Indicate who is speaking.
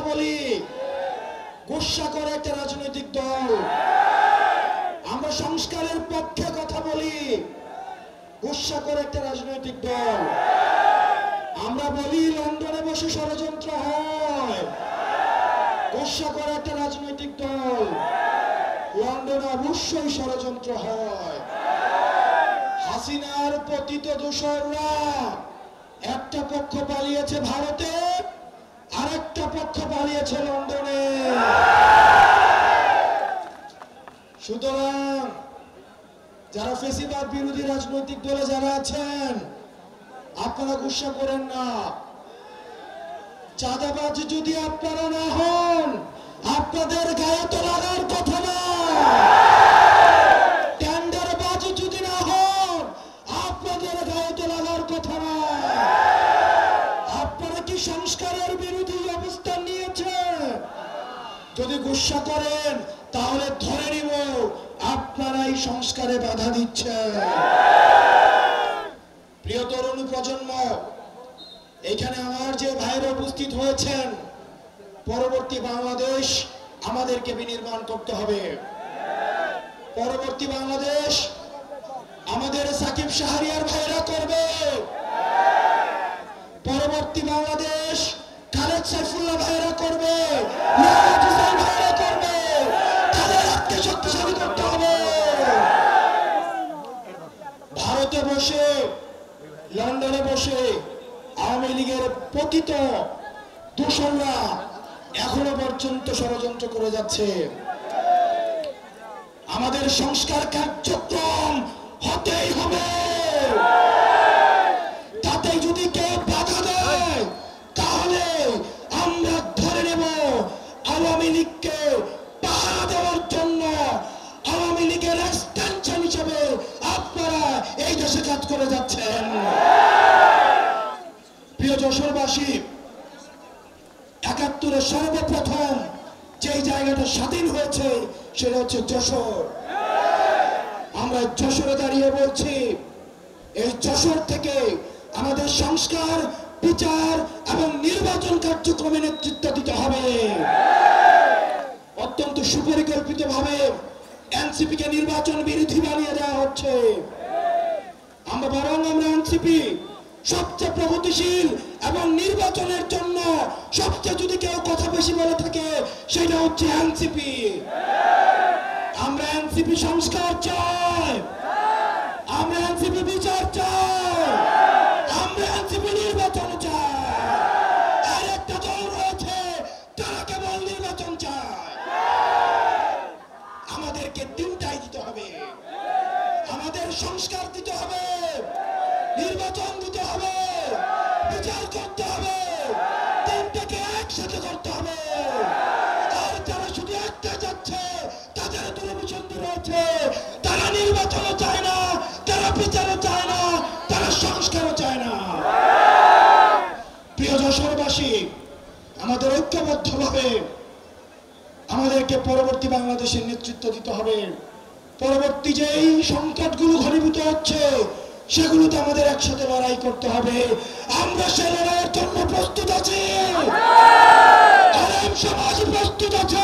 Speaker 1: বলি, গুসা করে একটা রাজনৈতিক দল। আমরা সংস্কারের পক্ষে কথা বলি, গুসা করে একটা রাজনৈতিক দল। আমরা বলি লন্ডনে বসে ষড়যন্ত্র হয়, গুসা করে একটা রাজনৈতিক দল। লন্ডনে অবশ্যই ষড়যন্ত্র হয়। হাসিনার পতিত দূষররা একটা পক্ষ পালিয়েছে ভারতে, আরেকটা পক্ষ পালিয়েছে লন্ডনে। সুতরাং যারা ফেসিবাদ বিরোধী রাজনৈতিক দলে যারা আছেন, আপনারা গুসা করেন না। চাঁদাবাজ যদি আপনারা না হন, আপনাদের গায়ে তো লাগার কথা না। টেন্ডারবাজ যদি না হন, আপনাদের গায়ে তো লাগার কথা না। আপনারা কি সংস্কারের বিরোধী অবস্থান নিয়েছেন? যদি গুসা করেন তাহলে ধরে নিব আপনারাই সংস্কারে বাধা দিচ্ছেন। প্রিয় তরুণ প্রজন্ম, এখানে আমার যে ভাইরা উপস্থিত হয়েছেন, পরবর্তী বাংলাদেশ আমাদেরকে বিনির্মাণ করতে হবে। পরবর্তী বাংলাদেশ আমাদের সাকিব শাহরিয়ার ভাইরা করবে। পরবর্তী বাংলাদেশ খালেদ সাইফুল্লাহ ভাইরা করবে, মেহবুব হুসাইন ভাইরা করবে। তাদের হাতকে শক্তিশালী করতে হবে। ভারতে বসে, লন্ডনে বসে আওয়ামী লীগের পতিত দূষণরা এখনো পর্যন্ত ষড়যন্ত্র করে যাচ্ছে। আমাদের সংস্কার কার্যক্রম হতেই হবে। তাতে যদি কেউ বাধা দেয় তাহলে আমরা ধরে নেব আওয়ামী লীগকে পাহারা দেওয়ার জন্য আওয়ামী লীগের এক্সটেনশন হিসেবে আপনারা এই দেশে কাজ করে যাচ্ছেন। প্রিয় যশোরবাসী, ৭১ সর্বপ্রথম যেই জায়গাটা স্বাধীন হয়েছে সেটা হচ্ছে যশোর। আমরা যশোরে দাঁড়িয়ে বলছি, এই যশোর থেকে আমাদের সংস্কার, বিচার এবং নির্বাচন কার্যক্রমে নেতৃত্ব দিতে হবে। অত্যন্ত সুপরিকল্পিত ভাবে এনসিপি কে নির্বাচন বিরোধী বানিয়ে দেওয়া হচ্ছে। আমরা এনসিপি সবচেয়ে প্রগতিশীল এবং নির্বাচনের জন্য সবচেয়ে যদি কেউ কথা বেশি বলে থাকে সেটা হচ্ছে এনসিপি। আমরা এনসিপি সংস্কার চাই, আমরা এনসিপি বিচার চাই, আমরা এনসিপি নির্বাচন চাই। আর একটা দল রয়েছে তারা কেবল নির্বাচন চায়। আমাদেরকে তিনটাই দিতে হবে। আমাদের সংস্কার দিতে হবে, নির্বাচন দিতে হবে, বিচার করতে হবে। তিনটাকে একসাথে করতে হবে। আর যারা শুধু একটা যাচ্ছে তাদের দুরভিসন্ধি রয়েছে। তারা নির্বাচনও চায় না, তারা বিচারও চায় না, তারা সংস্কারও চায় না। প্রিয় যশোরবাসী, আমাদের ঐক্যবদ্ধভাবে আমাদেরকে পরবর্তী বাংলাদেশের নেতৃত্ব দিতে হবে। পরবর্তী যেই সংকটগুলো ঘনীভূত হচ্ছে সেগুলোতে আমাদের একসাথে লড়াই করতে হবে। আমরা সে লড়াইয়ের জন্য প্রস্তুত আছি। আলেম সমাজ প্রস্তুত আছে।